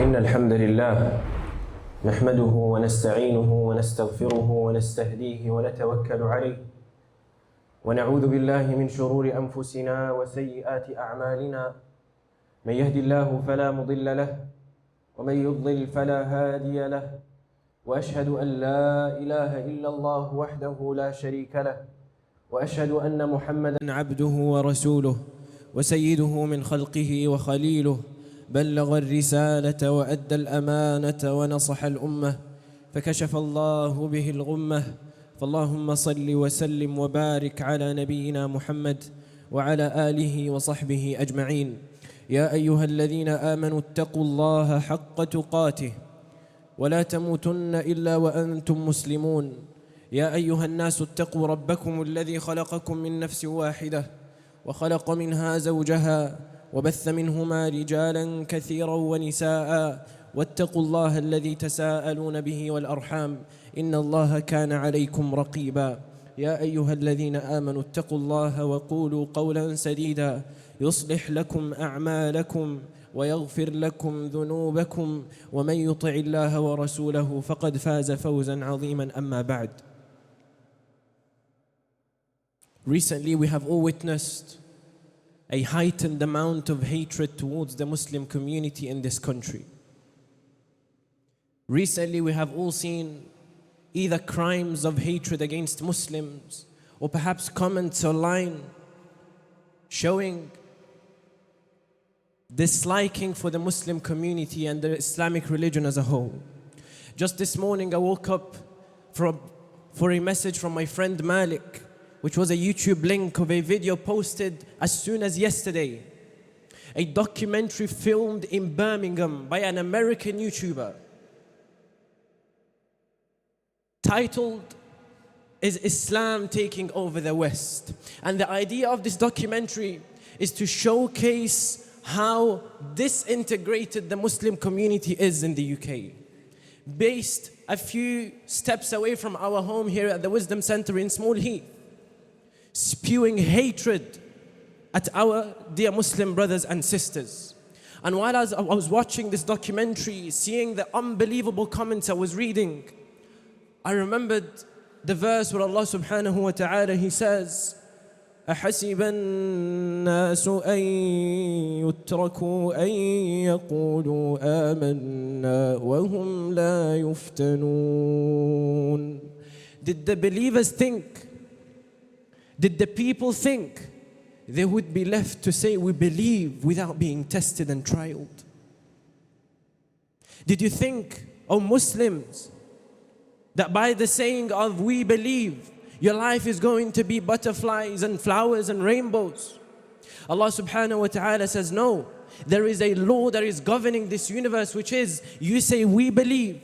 إن الحمد لله نحمده ونستعينه ونستغفره ونستهديه ونتوكل عليه ونعوذ بالله من شرور أنفسنا وسيئات أعمالنا من يهد الله فلا مضل له ومن يضلل فلا هادي له وأشهد أن لا إله إلا الله وحده لا شريك له وأشهد أن محمدًا عبده ورسوله وسيده من خلقه وخليله بلغ الرسالة وأدى الأمانة ونصح الأمة فكشف الله به الغمة فاللهم صل وسلم وبارك على نبينا محمد وعلى آله وصحبه أجمعين. يا أيها الذين آمنوا اتقوا الله حق تقاته ولا تموتن إلا وأنتم مسلمون. يا أيها الناس اتقوا ربكم الذي خلقكم من نفس واحدة وخلق منها زوجها وبث منهما رجالا كثيرا ونساء واتقوا الله الذي تساءلون به والأرحام إن الله كان عليكم رقيبا. يا أيها الذين آمنوا اتقوا الله وقولوا قولا سديدا يصلح لكم أعمالكم ويغفر لكم ذنوبكم ومن يطع الله ورسوله فقد فاز فوزا عظيما. أما بعد. Recently we have all witnessed a heightened amount of hatred towards the Muslim community in this country. Recently we have all seen either crimes of hatred against Muslims or perhaps comments online showing disliking for the Muslim community and the Islamic religion as a whole. Just this morning I woke up for a message from my friend Malik, which was a YouTube link of a video posted as soon as yesterday. A documentary filmed in Birmingham by an American YouTuber titled, "Is Islam Taking Over the West?" And the idea of this documentary is to showcase how disintegrated the Muslim community is in the UK. Based a few steps away from our home here at the Wisdom Center in Small Heath, spewing hatred at our dear Muslim brothers and sisters. And while I was watching this documentary, seeing the unbelievable comments I was reading, I remembered the verse where Allah subhanahu wa ta'ala, He says, أَحَسِبَ النَّاسُ أَن يُتْرَكُوا أَن يَقُولُوا آمَنَّا وَهُمْ لَا يُفْتَنُونَ. Did the believers think, did the people think they would be left to say we believe without being tested and trialed? Did you think, O Muslims, that by the saying of we believe, your life is going to be butterflies and flowers and rainbows? Allah subhanahu wa ta'ala says, no, there is a law that is governing this universe, which is, you say we believe,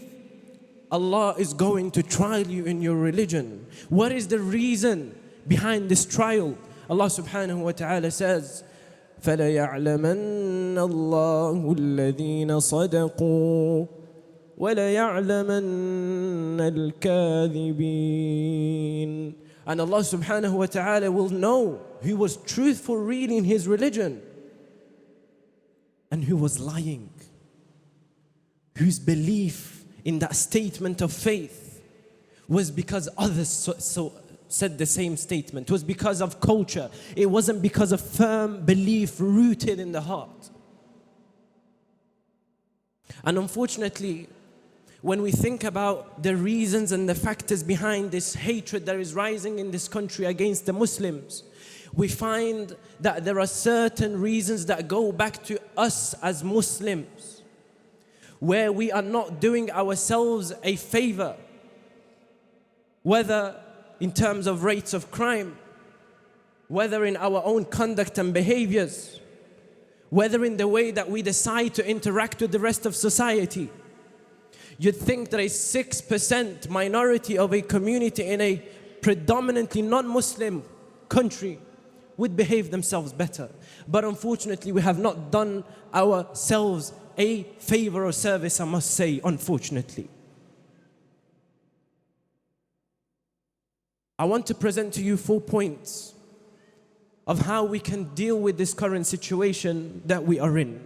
Allah is going to trial you in your religion. What is the reason behind this trial? Allah subhanahu wa ta'ala says, فَلَيَعْلَمَنَّ اللَّهُ الَّذِينَ صَدَقُوا وَلَيَعْلَمَنَّ الْكَاذِبِينَ. And Allah subhanahu wa ta'ala will know who was truthful really in his religion and who was lying, whose belief in that statement of faith was because others said the same statement. It was because of culture. It wasn't because of firm belief rooted in the heart. And unfortunately, when we think about the reasons and the factors behind this hatred that is rising in this country against the Muslims, we find that there are certain reasons that go back to us as Muslims, where we are not doing ourselves a favor, whether in terms of rates of crime, whether in our own conduct and behaviors, whether in the way that we decide to interact with the rest of society. You'd think that a 6% minority of a community in a predominantly non-Muslim country would behave themselves better. But unfortunately, we have not done ourselves a favor or service, I must say, unfortunately. I want to present to you 4 points of how we can deal with this current situation that we are in.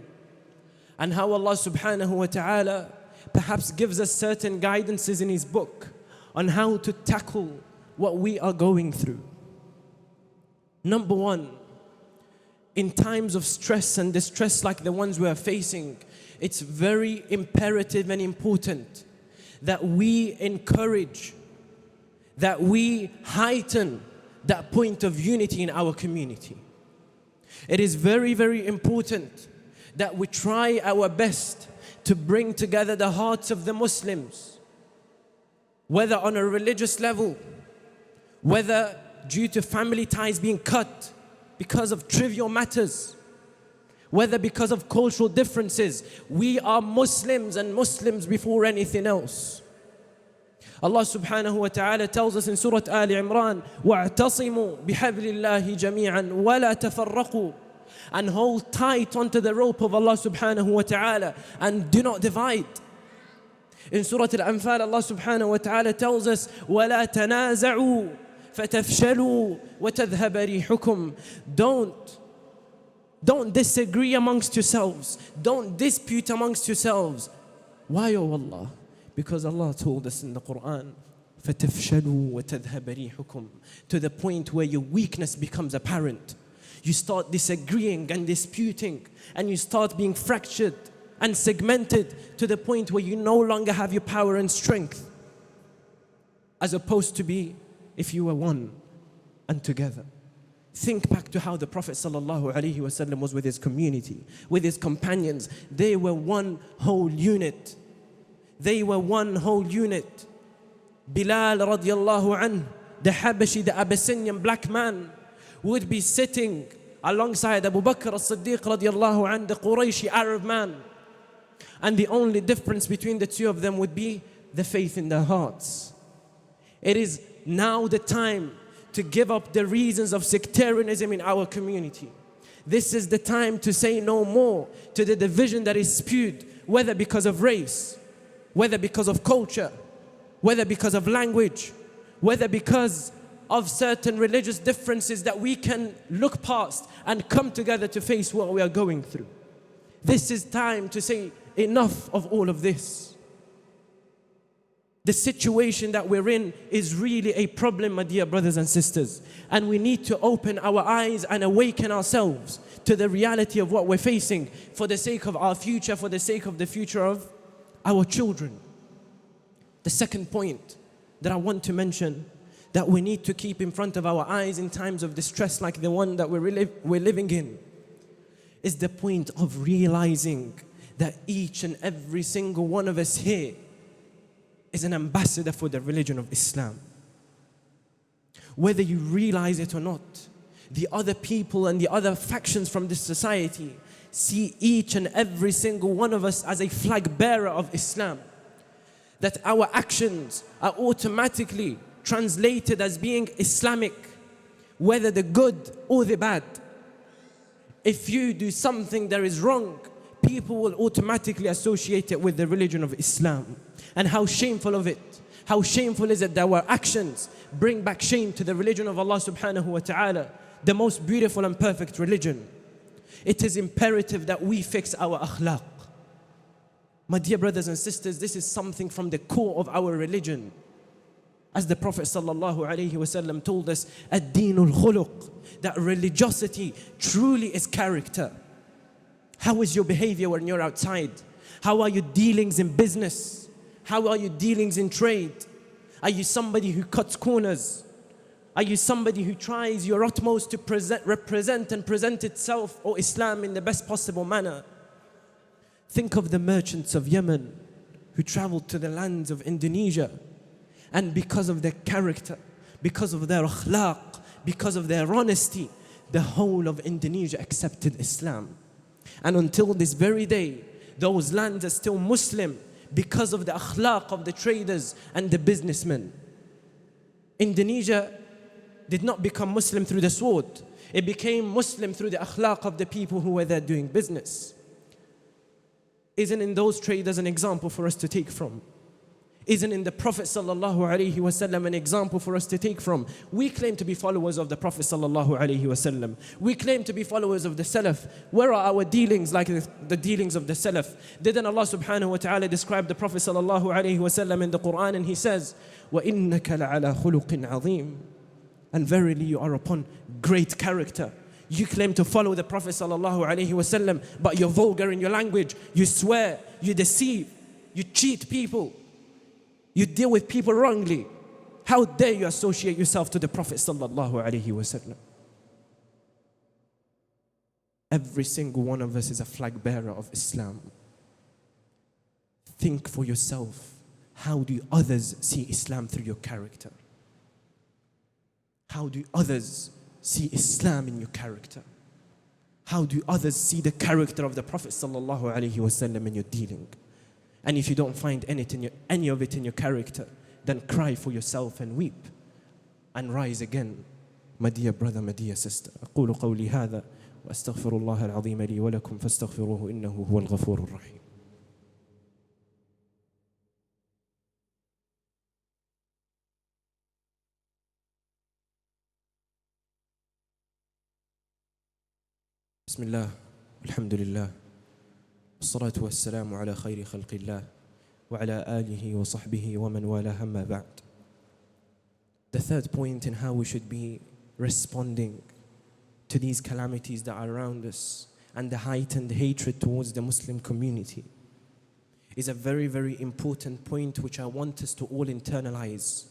and how Allah subhanahu wa ta'ala perhaps gives us certain guidances in His book on how to tackle what we are going through. Number one, in times of stress and distress like the ones we are facing, it's very imperative and important that we encourage, that we heighten that point of unity in our community. It is very, very important that we try our best to bring together the hearts of the Muslims, whether on a religious level, whether due to family ties being cut because of trivial matters, whether because of cultural differences. We are Muslims, and Muslims before anything else. Allah subhanahu wa ta'ala tells us in Surah Ali Imran, وَاعْتَصِمُوا بِحَبْلِ اللَّهِ جَمِيعًا وَلَا تَفَرَّقُوا, and hold tight onto the rope of Allah subhanahu wa ta'ala and do not divide. In Surah Al-Anfal, Allah subhanahu wa ta'ala tells us, وَلَا تَنَازَعُوا فَتَفْشَلُوا وَتَذْهَبَ رِيحُكُمْ. Don't disagree amongst yourselves. Don't dispute amongst yourselves. Why, O Allah? Because Allah told us in the Quran, فَتَفْشَلُوا وَتَذْهَبَ رِيحُكُمْ, to the point where your weakness becomes apparent. You start disagreeing and disputing, and you start being fractured and segmented to the point where you no longer have your power and strength, as opposed to be if you were one and together. Think back to how the Prophet ﷺ was with his community, with his companions. They were one whole unit. They were one whole unit. Bilal radiallahu anhu, the Habashi, the Abyssinian black man, would be sitting alongside Abu Bakr as-Siddiq radiallahu anhu, the Qurayshi Arab man. And the only difference between the two of them would be the faith in their hearts. It is now the time to give up the reasons of sectarianism in our community. This is the time to say no more to the division that is spewed, whether because of race, whether because of culture, whether because of language, whether because of certain religious differences that we can look past and come together to face what we are going through. This is time to say enough of all of this. The situation that we're in is really a problem, my dear brothers and sisters. And we need to open our eyes and awaken ourselves to the reality of what we're facing for the sake of our future, for the sake of the future of our children. The second point that I want to mention that we need to keep in front of our eyes in times of distress like the one that we're living in is the point of realizing that each and every single one of us here is an ambassador for the religion of Islam. Whether you realize it or not, the other people and the other factions from this society see each and every single one of us as a flag bearer of Islam. That our actions are automatically translated as being Islamic, whether the good or the bad. If you do something that is wrong, people will automatically associate it with the religion of Islam. And how shameful of it. How shameful is it that our actions bring back shame to the religion of Allah subhanahu wa ta'ala, the most beautiful and perfect religion. It is imperative that we fix our akhlaq. My dear brothers and sisters, this is something from the core of our religion. As the Prophet sallallahu alaihi wasallam told us, ad-deenul khuluq, that religiosity truly is character. How is your behavior when you're outside? How are your dealings in business? How are your dealings in trade? Are you somebody who cuts corners? Are you somebody who tries your utmost to represent and present itself or Islam in the best possible manner? Think of the merchants of Yemen who traveled to the lands of Indonesia, and because of their character, because of their akhlaq, because of their honesty, the whole of Indonesia accepted Islam. And until this very day, those lands are still Muslim because of the akhlaq of the traders and the businessmen. Indonesia did not become Muslim through the sword. It became Muslim through the akhlaq of the people who were there doing business. Isn't in those traders an example for us to take from? Isn't in the Prophet sallallahu alaihi wasallam an example for us to take from? We claim to be followers of the Prophet sallallahu alaihi wasallam. We claim to be followers of the Salaf. Where are our dealings like the dealings of the Salaf? Didn't Allah subhanahu wa ta'ala describe the Prophet sallallahu alaihi wasallam in the Quran, and He says, وَإِنَّكَ لَعَلَى خُلُقٍ عَظِيمٍ, and verily you are upon great character. You claim to follow the Prophet sallallahu alaihi wasallam, but you're vulgar in your language. You swear, you deceive, you cheat people. You deal with people wrongly. How dare you associate yourself to the Prophet sallallahu alaihi wasallam? Every single one of us is a flag bearer of Islam. Think for yourself. How do others see Islam through your character? How do others see Islam in your character? How do others see the character of the Prophet sallallahu alaihi wasallam in your dealing? And if you don't find any of it in your character, then cry for yourself and weep and rise again. My dear brother, my dear sister, أقول قولي هذا وأستغفر الله العظيم لي ولكم فاستغفروه إنه هو الغفور الرحيم. بسم الله الحمد لله والصلاة والسلام على خير خلق الله وعلى آله وصحبه ومن والاه أما بعد. The third point in how we should be responding to these calamities that are around us and the heightened hatred towards the Muslim community is a very, very important point which I want us to all internalize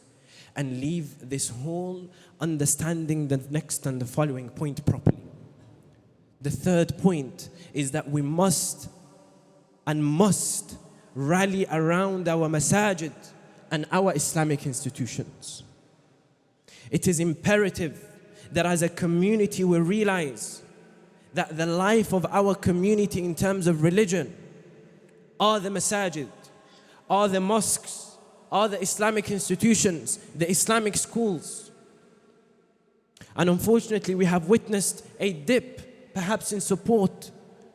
and leave this whole understanding the next and the following point properly. The third point is that we must rally around our masajid and our Islamic institutions. It is imperative that as a community we realize that the life of our community in terms of religion are the masajid, are the mosques, are the Islamic institutions, the Islamic schools. And unfortunately we have witnessed a dip perhaps in support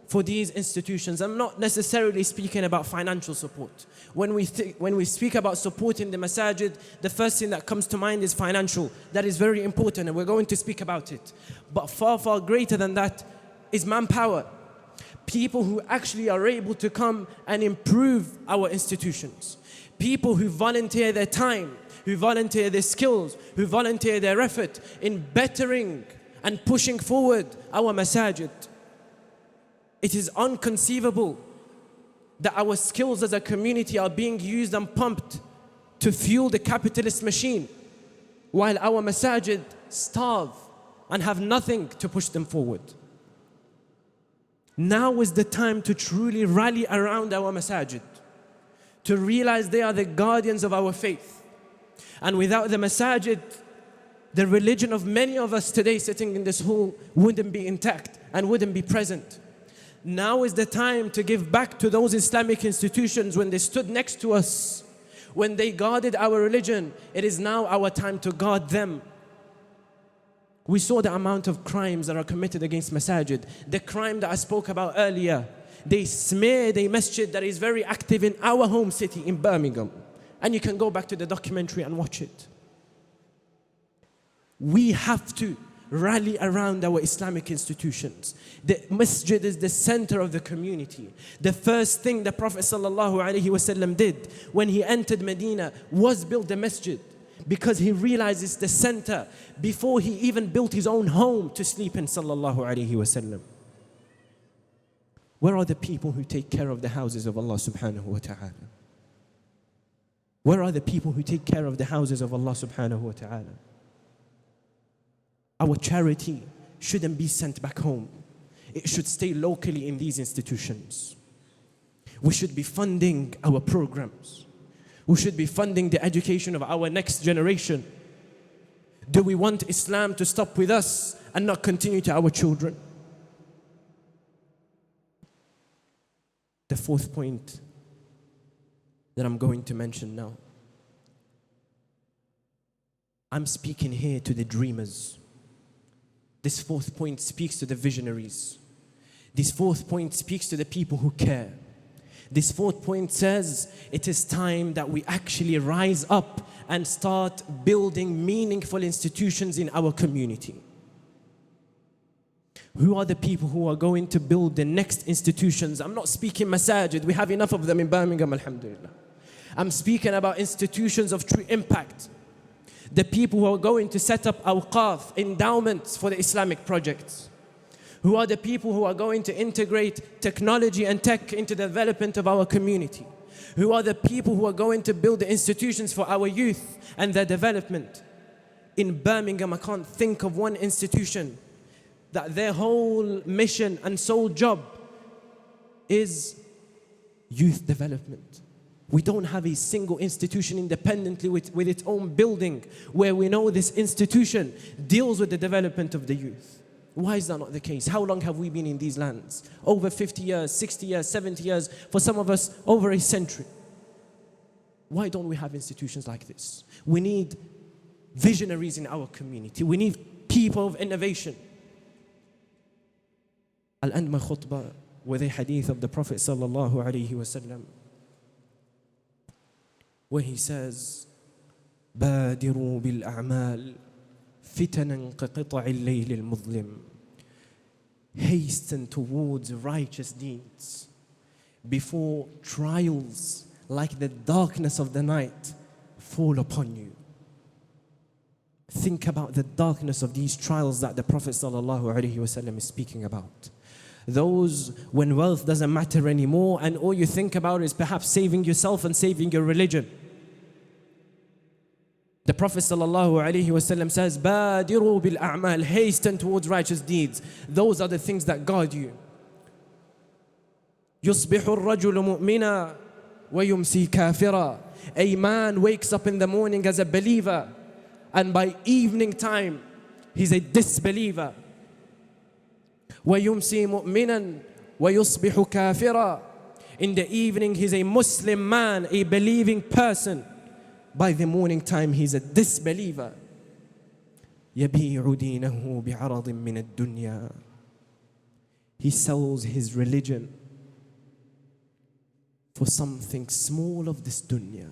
for these institutions. I'm not necessarily speaking about financial support. When we speak about supporting the masajid, the first thing that comes to mind is financial. That is very important and we're going to speak about it. But far, far greater than that is manpower. People who actually are able to come and improve our institutions. People who volunteer their time, who volunteer their skills, who volunteer their effort in bettering and pushing forward our masajid. It is inconceivable that our skills as a community are being used and pumped to fuel the capitalist machine, while our masajid starve and have nothing to push them forward. Now is the time to truly rally around our masajid, to realize they are the guardians of our faith. And without the masajid, the religion of many of us today sitting in this hall wouldn't be intact and wouldn't be present. Now is the time to give back to those Islamic institutions when they stood next to us, when they guarded our religion. It is now our time to guard them. We saw the amount of crimes that are committed against masajid. The crime that I spoke about earlier. They smeared a masjid that is very active in our home city in Birmingham. And you can go back to the documentary and watch it. We have to rally around our Islamic institutions. The masjid is the center of the community. The first thing the Prophet ﷺ did when he entered Medina was build a masjid, because he realized it's the center before he even built his own home to sleep in sallallahu alaihi wasallam. Where are the people who take care of the houses of Allah subhanahu wa ta'ala? Where are the people who take care of the houses of Allah subhanahu wa ta'ala? Our charity shouldn't be sent back home. It should stay locally in these institutions. We should be funding our programs. We should be funding the education of our next generation. Do we want Islam to stop with us and not continue to our children? The fourth point that I'm going to mention now. I'm speaking here to the dreamers. This fourth point speaks to the visionaries. This fourth point speaks to the people who care. This fourth point says it is time that we actually rise up and start building meaningful institutions in our community. Who are the people who are going to build the next institutions? I'm not speaking masajid. We have enough of them in Birmingham, alhamdulillah. I'm speaking about institutions of true impact. The people who are going to set up awqaf, endowments for the Islamic projects. Who are the people who are going to integrate technology and tech into the development of our community? Who are the people who are going to build the institutions for our youth and their development? In Birmingham, I can't think of one institution that their whole mission and sole job is youth development. We don't have a single institution independently with its own building where we know this institution deals with the development of the youth. Why is that not the case? How long have we been in these lands? Over 50 years, 60 years, 70 years, for some of us over a century. Why don't we have institutions like this? We need visionaries in our community. We need people of innovation. I'll end my khutbah with a hadith of the Prophet sallallahu alaihi wasallam, where he says, بادروا بالأعمال فتنا كقطع الليل المظلم. Hasten towards righteous deeds before trials like the darkness of the night fall upon you. Think about the darkness of these trials that the Prophet ﷺ is speaking about. Those when wealth doesn't matter anymore and all you think about is perhaps saving yourself and saving your religion. The Prophet ﷺ says, بَادِرُوا بِالْأَعْمَالِ, hasten towards righteous deeds. Those are the things that guard you. يُصْبِحُ الرَّجُلُ مُؤْمِنًا وَيُمْسِي كَافِرًا. A man wakes up in the morning as a believer, and by evening time, he's a disbeliever. وَيُمْسِي مُؤْمِنًا وَيُصْبِحُ كَافِرًا. In the evening, he's a Muslim man, a believing person. By the morning time, he's a disbeliever. يَبِيعُ دِينَهُ بِعَرَضٍ مِّنَ الدُّنْيَا. He sells his religion for something small of this dunya.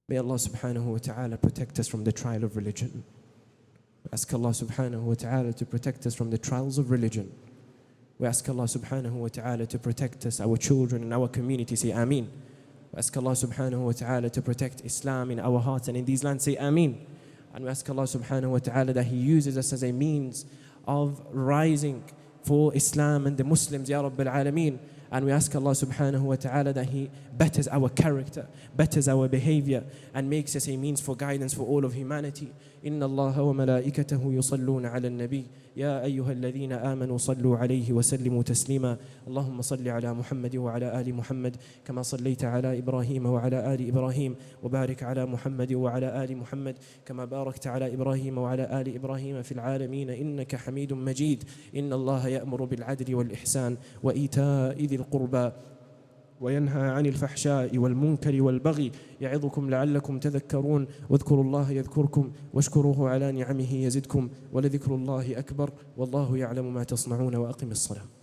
May Allah subhanahu wa ta'ala protect us from the trial of religion. We ask Allah subhanahu wa ta'ala to protect us from the trials of religion. We ask Allah subhanahu wa ta'ala to protect us, our children and our community. Say Ameen. We ask Allah subhanahu wa ta'ala to protect Islam in our hearts and in these lands. Say Ameen. And we ask Allah subhanahu wa ta'ala that He uses us as a means of rising for Islam and the Muslims, Ya Rabbil Alameen. And we ask Allah subhanahu wa ta'ala that He betters our character, betters our behavior, and makes us a means for guidance for all of humanity. Inna Allah wa malaikatahu yusalluna ala nabi. Ya ayyuha alladhina amanu sallu alayhi wa sallimu taslima. Allahumma salli ala Muhammad wa ala ali Muhammad kama sallaita ala Ibrahim wa ala ali Ibrahim wa barik ala Muhammad wa ala ali Muhammad kama barakta ala Ibrahim wa ala ali Ibrahim fil alamin innaka Hamidun Majid. Inna Allah ya'muru bil adli wal ihsan wa ita'i dhil القربى وينهى عن الفحشاء والمنكر والبغي يعظكم لعلكم تذكرون واذكروا الله يذكركم واشكروه على نعمه يزدكم ولذكر الله أكبر والله يعلم ما تصنعون وأقم الصلاة.